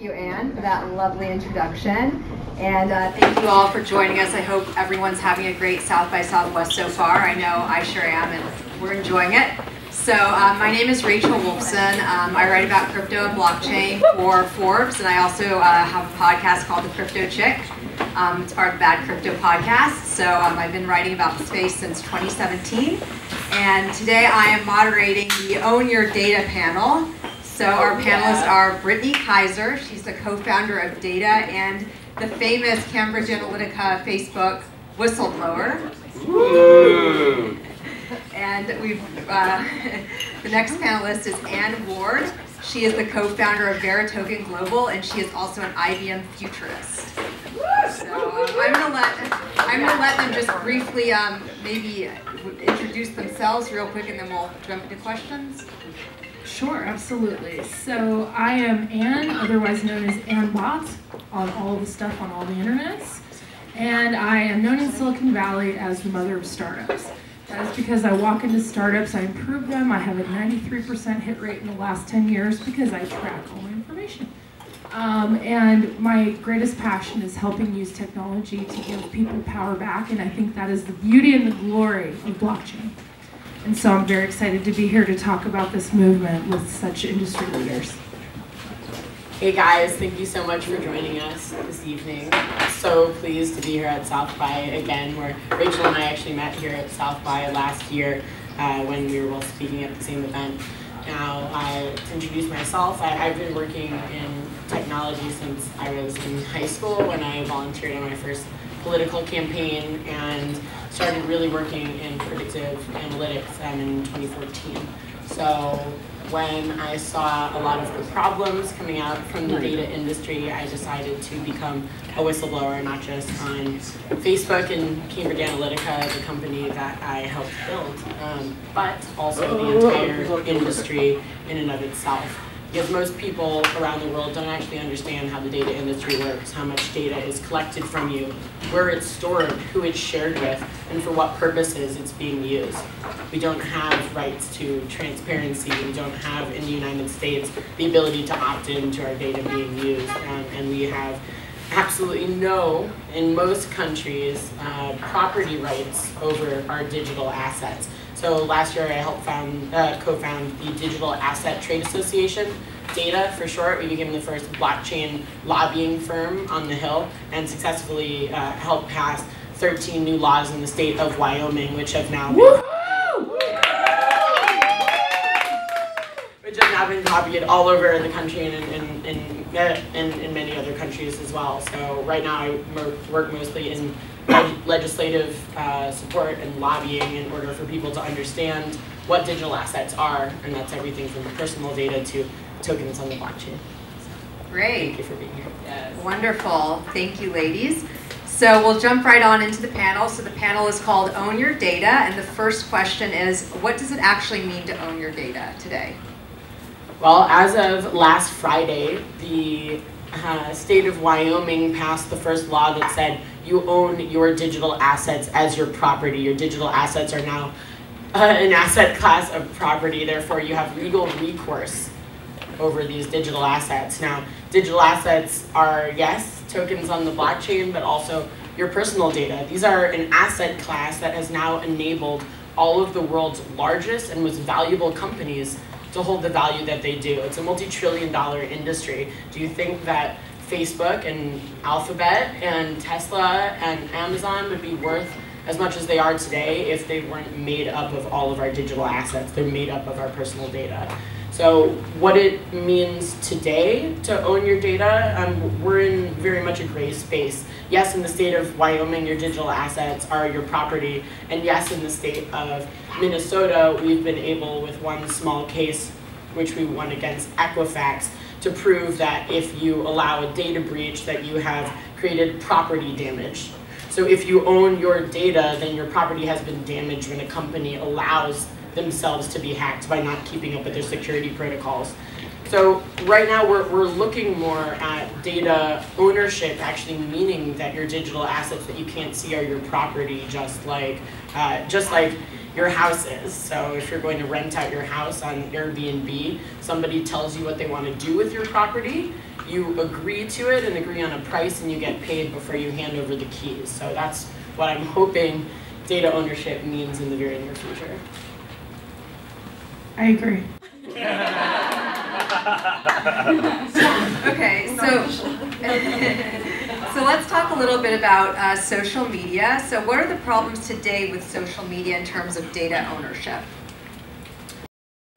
you, Anne, for that lovely introduction. And thank you all for joining us. I hope everyone's having a great South by Southwest so far. I know I sure am, and we're enjoying it. So my name is Rachel Wolfson. I write about crypto and blockchain for Forbes, and I also have a podcast called The Crypto Chick. It's part of the Bad Crypto podcast. So I've been writing about the space since 2017. And today I am moderating the Own Your Data panel. So our panelists are Brittany Kaiser. She's the co-founder of Data and the famous Cambridge Analytica Facebook whistleblower. Ooh. And we've the next panelist is Anne Ward. She is the co-founder of Veritoken Global, and she is also an IBM futurist. So I'm gonna let them just briefly maybe introduce themselves real quick, and then we'll jump into questions. Sure, absolutely. So I am Anne, otherwise known as Anne Bot, on all the stuff on all the internets. And I am known in Silicon Valley as the mother of startups. That is because I walk into startups, I improve them, I have a 93% hit rate in the last 10 years because I track all my information. And my greatest passion is helping use technology to give people power back, and I think that is the beauty and the glory of blockchain. And so I'm very excited to be here to talk about this movement with such industry leaders. Hey guys, thank you so much for joining us this evening. So pleased to be here at South by again, where Rachel and I actually met here at South by last year when we were both speaking at the same event. Now, to introduce myself, I've been working in technology since I was in high school when I volunteered on my first political campaign and started really working in predictive analytics in 2014. So when I saw a lot of the problems coming out from the data industry, I decided to become a whistleblower, not just on Facebook and Cambridge Analytica, the company that I helped build, but also the entire industry in and of itself. Because most people around the world don't actually understand how the data industry works, how much data is collected from you, where it's stored, who it's shared with, and for what purposes it's being used. We don't have rights to transparency. We don't have, in the United States, the ability to opt in to our data being used. And we have absolutely no, in most countries, property rights over our digital assets. So last year I helped co-found the Digital Asset Trade Association, DATA for short. We became the first blockchain lobbying firm on the Hill and successfully helped pass 13 new laws in the state of Wyoming, which have now been copied all over the country and in many other countries as well. So right now I work mostly in legislative support and lobbying in order for people to understand what digital assets are, and that's everything from personal data to tokens on the blockchain. Great. Thank you for being here. Yes. Wonderful. Thank you, ladies. So we'll jump right on into the panel. So the panel is called Own Your Data, and the first question is, what does it actually mean to own your data today? Well, as of last Friday, the state of Wyoming passed the first law that said you own your digital assets as your property. Your digital assets are now an asset class of property, therefore you have legal recourse over these digital assets. Now, digital assets are, yes, tokens on the blockchain, but also your personal data. These are an asset class that has now enabled all of the world's largest and most valuable companies to hold the value that they do. It's a multi-trillion-dollar industry. Do you think that Facebook and Alphabet and Tesla and Amazon would be worth as much as they are today if they weren't made up of all of our digital assets? They're made up of our personal data. So what it means today to own your data, we're in very much a gray space. Yes, in the state of Wyoming, your digital assets are your property. And yes, in the state of Minnesota, we've been able, with one small case, which we won against Equifax, to prove that if you allow a data breach, that you have created property damage. So if you own your data, then your property has been damaged when a company allows themselves to be hacked by not keeping up with their security protocols. So right now we're looking more at data ownership actually meaning that your digital assets that you can't see are your property, just like your house is. So if you're going to rent out your house on Airbnb, somebody tells you what they want to do with your property, you agree to it and agree on a price and you get paid before you hand over the keys. So that's what I'm hoping data ownership means in the very near future. I agree. Okay, so let's talk a little bit about social media. So what are the problems today with social media in terms of data ownership?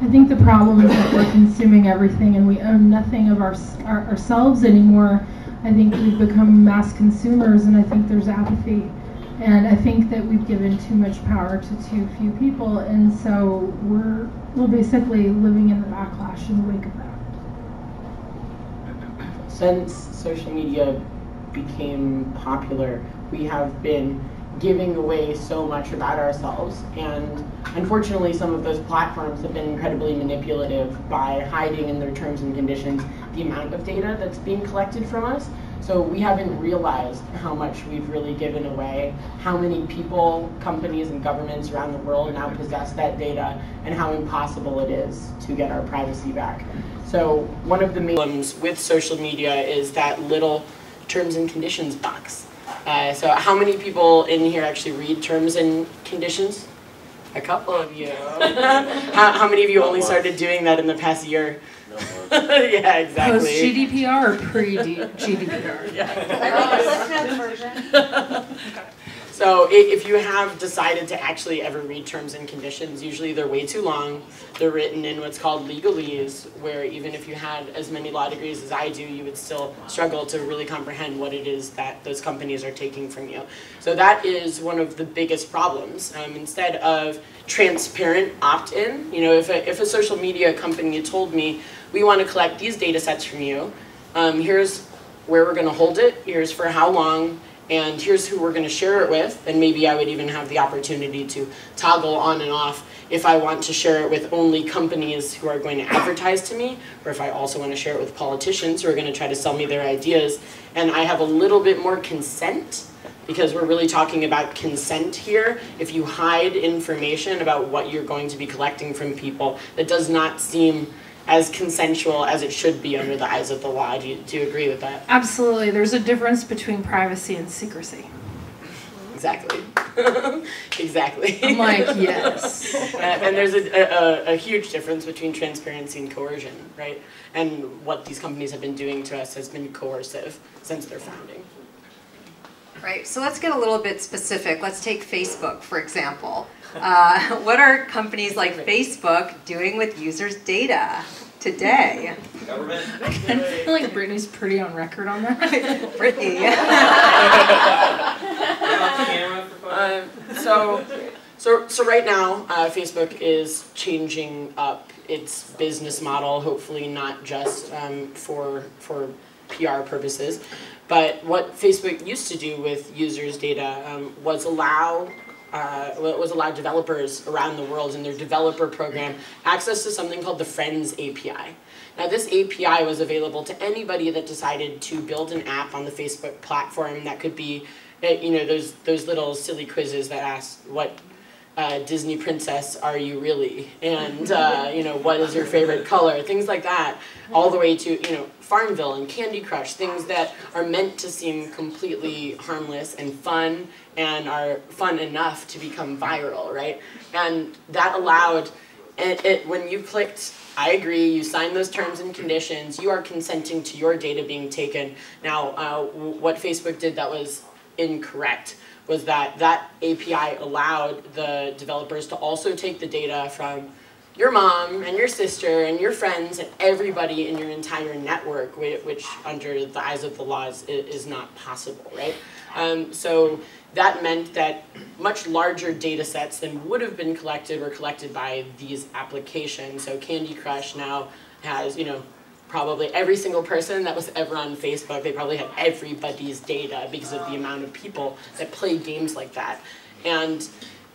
I think the problem is that we're consuming everything and we own nothing of ourselves anymore. I think we've become mass consumers, and I think there's apathy. And I think that we've given too much power to too few people, and so we're basically living in the backlash in the wake of that. Since social media became popular, we have been giving away so much about ourselves, and unfortunately some of those platforms have been incredibly manipulative by hiding in their terms and conditions the amount of data that's being collected from us. So we haven't realized how much we've really given away, how many people, companies, and governments around the world now possess that data, and how impossible it is to get our privacy back. So one of the main problems with social media is that little terms and conditions box. So how many people in here actually read terms and conditions? A couple of you. How many of you only started doing that in the past year? Yeah, exactly. Post Gdpr or pre Gdpr? So if you have decided to actually ever read terms and conditions, usually they're way too long. They're written in what's called legalese, where even if you had as many law degrees as I do, you would still struggle to really comprehend what it is that those companies are taking from you. So that is one of the biggest problems. Instead of transparent opt-in, you know, if a social media company told me, we want to collect these data sets from you, here's where we're going to hold it, here's for how long, and here's who we're going to share it with, and maybe I would even have the opportunity to toggle on and off if I want to share it with only companies who are going to advertise to me, or if I also want to share it with politicians who are going to try to sell me their ideas, and I have a little bit more consent, because we're really talking about consent here. If you hide information about what you're going to be collecting from people, that does not seem as consensual as it should be under the eyes of the law. Do you agree with that? Absolutely. There's a difference between privacy and secrecy. Exactly. Exactly. I'm like, yes. And there's a huge difference between transparency and coercion, right? And what these companies have been doing to us has been coercive since their founding. Right, so let's get a little bit specific. Let's take Facebook, for example. What are companies like Facebook doing with users' data today? Government. I feel like Brittany's pretty on record on that. Brittany. So right now, Facebook is changing up its business model, hopefully not just for PR purposes. But what Facebook used to do with users' data was allow developers around the world in their developer program access to something called the Friends API. Now this API was available to anybody that decided to build an app on the Facebook platform that could be, you know, those little silly quizzes that ask what Disney princess are you really, and you know, what is your favorite color, things like that, all the way to, you know, Farmville and Candy Crush, things that are meant to seem completely harmless and fun and are fun enough to become viral, right? And that allowed when you clicked I agree, you signed those terms and conditions, you are consenting to your data being taken. Now what Facebook did that was incorrect was that API allowed the developers to also take the data from your mom and your sister and your friends and everybody in your entire network, which under the eyes of the laws is not possible, right? So that meant that much larger data sets than would have been collected were collected by these applications. So Candy Crush now has, you know, probably every single person that was ever on Facebook, they probably have everybody's data because of the amount of people that play games like that. And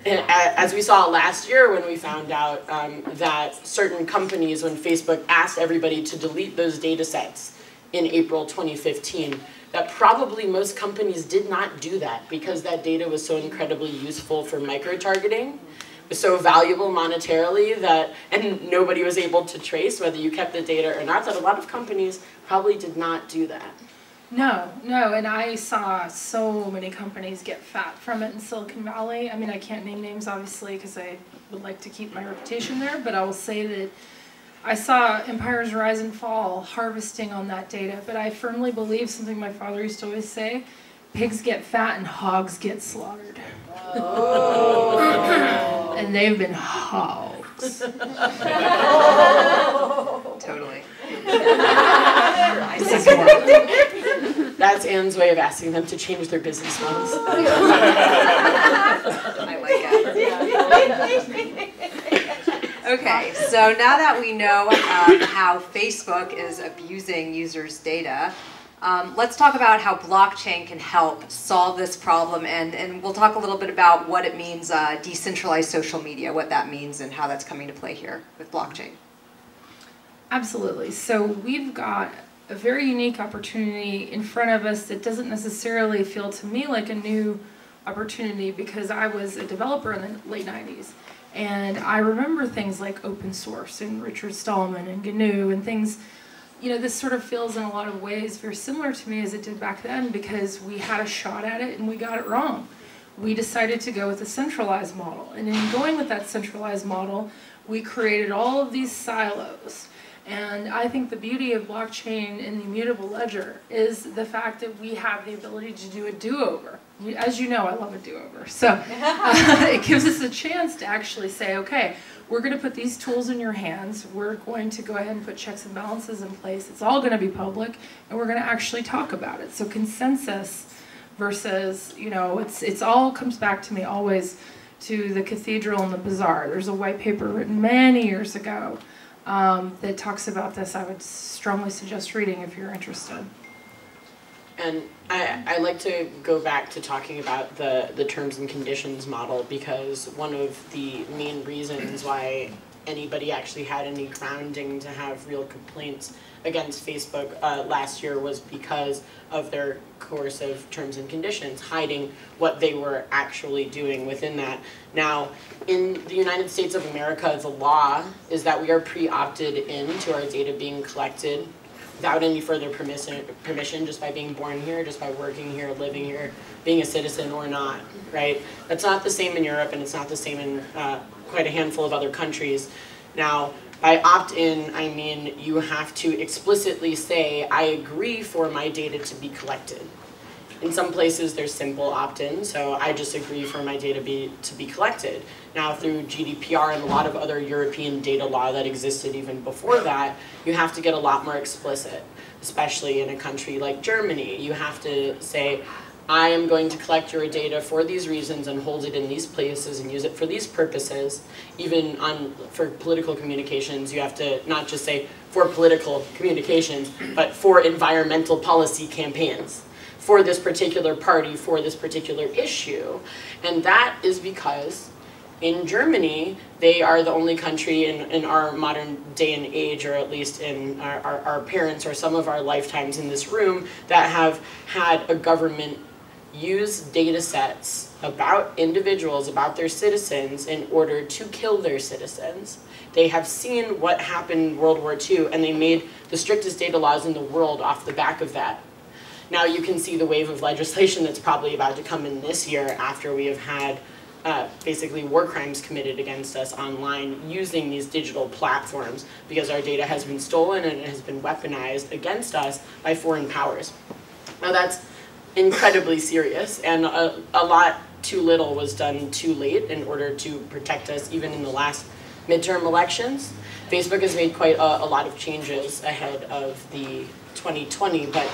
as we saw last year when we found out that certain companies, when Facebook asked everybody to delete those data sets in April 2015, that probably most companies did not do that because that data was so incredibly useful for micro-targeting. so valuable monetarily and nobody was able to trace whether you kept the data or not, that a lot of companies probably did not do that. No, and I saw so many companies get fat from it in Silicon Valley. I mean, I can't name names, obviously, because I would like to keep my reputation there, but I will say that I saw empires rise and fall harvesting on that data, but I firmly believe something my father used to always say, pigs get fat and hogs get slaughtered. Oh. And they've been hogs. Totally. That's Anne's way of asking them to change their business models. I like it. Okay, so now that we know how Facebook is abusing users' data, let's talk about how blockchain can help solve this problem, and we'll talk a little bit about what it means, decentralized social media, what that means and how that's coming to play here with blockchain. Absolutely. So we've got a very unique opportunity in front of us that doesn't necessarily feel to me like a new opportunity, because I was a developer in the late 90s. And I remember things like open source and Richard Stallman and GNU and things. You know, this sort of feels in a lot of ways very similar to me as it did back then, because we had a shot at it and we got it wrong. We decided to go with a centralized model. And in going with that centralized model, we created all of these silos. And I think the beauty of blockchain and the immutable ledger is the fact that we have the ability to do a do-over. As you know, I love a do-over. So it gives us a chance to actually say, okay, we're going to put these tools in your hands. We're going to go ahead and put checks and balances in place. It's all going to be public, and we're going to actually talk about it. So consensus versus, you know, it's all comes back to me always to the cathedral and the bazaar. There's a white paper written many years ago that talks about this. I would strongly suggest reading if you're interested. And I like to go back to talking about the terms and conditions model, because one of the main reasons why anybody actually had any grounding to have real complaints against Facebook last year was because of their coercive terms and conditions, hiding what they were actually doing within that. Now, in the United States of America, the law is that we are pre-opted into our data being collected without any further permission, just by being born here, just by working here, living here, being a citizen or not, right? That's not the same in Europe, and it's not the same in quite a handful of other countries. Now, by opt-in, I mean you have to explicitly say, I agree for my data to be collected. In some places, there's simple opt-in, so I just agree for my data to be collected. Now, through Gdpr and a lot of other European data law that existed even before that, you have to get a lot more explicit, especially in a country like Germany. You have to say, I am going to collect your data for these reasons and hold it in these places and use it for these purposes. Even for political communications, you have to not just say for political communications, but for environmental policy campaigns, for this particular party, for this particular issue. And that is because in Germany, they are the only country in our modern day and age, or at least in our parents or some of our lifetimes in this room, that have had a government use data sets about individuals, about their citizens, in order to kill their citizens. They have seen what happened in World War II, and they made the strictest data laws in the world off the back of that. Now you can see the wave of legislation that's probably about to come in this year after we have had basically war crimes committed against us online using these digital platforms, because our data has been stolen and it has been weaponized against us by foreign powers. Now that's incredibly serious, and a lot too little was done too late in order to protect us even in the last midterm elections. Facebook has made quite a lot of changes ahead of the 2020, but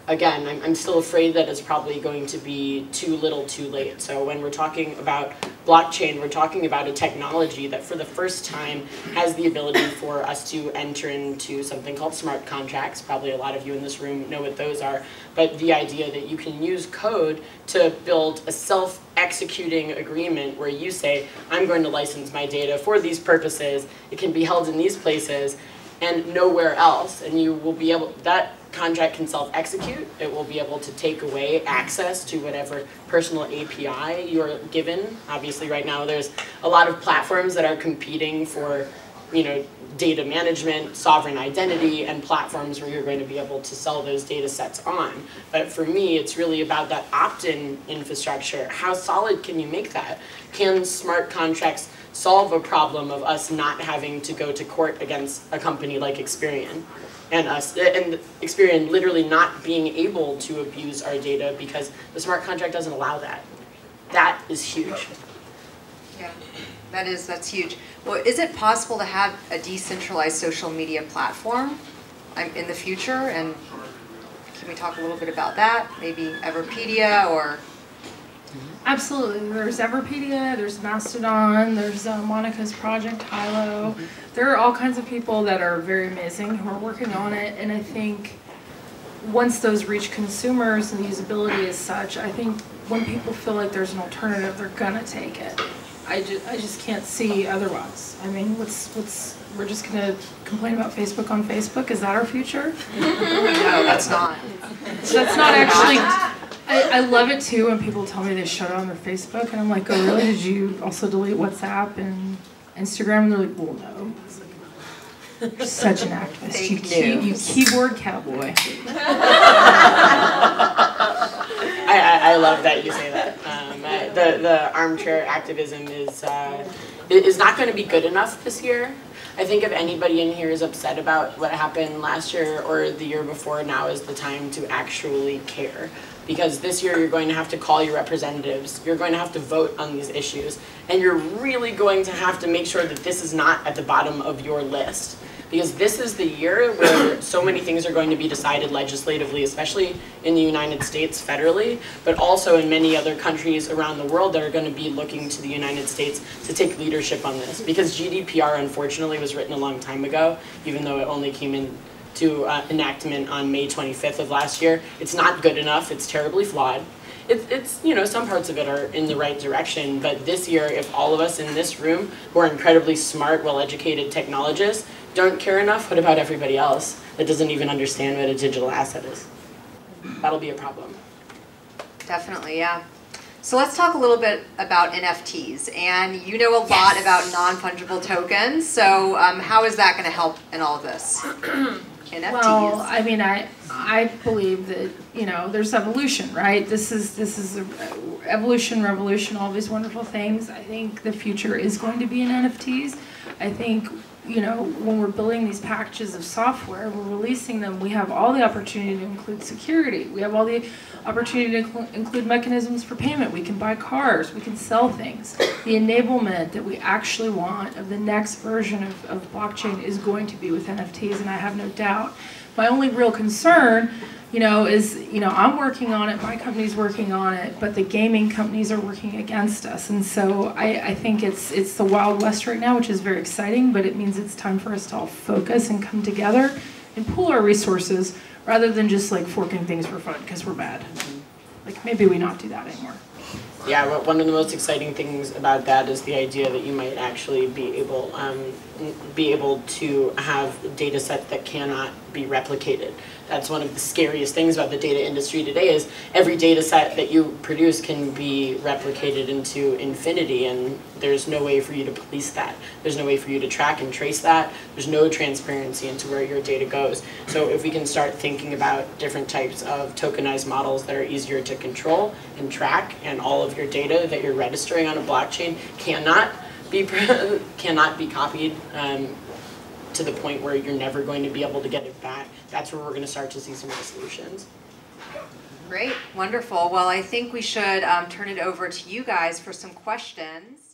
again, I'm still afraid that it's probably going to be too little too late. So when we're talking about blockchain, we're talking about a technology that for the first time has the ability for us to enter into something called smart contracts. Probably a lot of you in this room know what those are. But the idea that you can use code to build a self-executing agreement where you say, I'm going to license my data for these purposes, it can be held in these places and nowhere else, and you will be able, that contract can self-execute. It will be able to take away access to whatever personal API you're given. Obviously, right now there's a lot of platforms that are competing for, data management, sovereign identity, and platforms where you're going to be able to sell those data sets on. But for me, it's really about that opt-in infrastructure. How solid can you make that? Can smart contracts solve a problem of us not having to go to court against a company like Experian? And Experian literally not being able to abuse our data because the smart contract doesn't allow that. That is huge. Yeah, that's huge. Well, is it possible to have a decentralized social media platform in the future? And can we talk a little bit about that? Maybe Everpedia or... Absolutely. There's Everpedia, there's Mastodon, there's Monica's project, Hilo. There are all kinds of people that are very amazing who are working on it, and I think once those reach consumers and the usability is such, I think when people feel like there's an alternative, they're gonna take it. I just can't see otherwise. I mean, we're just gonna complain about Facebook on Facebook? Is that our future? No, that's not. That's not actually. I love it too when people tell me they shut down their Facebook, and I'm like, oh really? Did you also delete WhatsApp and Instagram? And they're like, well, no. You're such an activist. You keyboard cowboy. I love that you say that. The armchair activism is not going to be good enough this year. I think if anybody in here is upset about what happened last year or the year before, now is the time to actually care. Because this year you're going to have to call your representatives, you're going to have to vote on these issues, and you're really going to have to make sure that this is not at the bottom of your list. Because this is the year where so many things are going to be decided legislatively, especially in the United States federally, but also in many other countries around the world that are going to be looking to the United States to take leadership on this. Because GDPR, unfortunately, was written a long time ago, even though it only came into enactment on May 25th of last year. It's not good enough. It's terribly flawed. It's some parts of it are in the right direction, but this year, if all of us in this room who are incredibly smart, well-educated technologists don't care enough, what about everybody else that doesn't even understand what a digital asset is? That'll be a problem. Definitely, yeah. So let's talk a little bit about NFTs. And you know a lot about non-fungible tokens, so how is that going to help in all of this? NFTs. Well, I mean, I believe that, there's evolution, right? This is evolution, revolution, all these wonderful things. I think the future is going to be in NFTs. I think, when we're building these packages of software, we're releasing them, we have all the opportunity to include security. We have all the opportunity to include mechanisms for payment. We can buy cars, we can sell things. The enablement that we actually want of the next version of blockchain is going to be with NFTs, and I have no doubt. My only real concern, is, I'm working on it, my company's working on it, but the gaming companies are working against us. And so I think it's the Wild West right now, which is very exciting, but it means it's time for us to all focus and come together and pool our resources rather than just like forking things for fun because we're bad. Like maybe we not do that anymore. Yeah, well, one of the most exciting things about that is the idea that you might actually be able to have a data set that cannot be replicated. That's one of the scariest things about the data industry today is every data set that you produce can be replicated into infinity, and there's no way for you to police that. There's no way for you to track and trace that. There's no transparency into where your data goes. So if we can start thinking about different types of tokenized models that are easier to control and track, and all of your data that you're registering on a blockchain cannot be copied to the point where you're never going to be able to get it back, that's where we're going to start to see some of the solutions. Great, wonderful. Well, I think we should turn it over to you guys for some questions.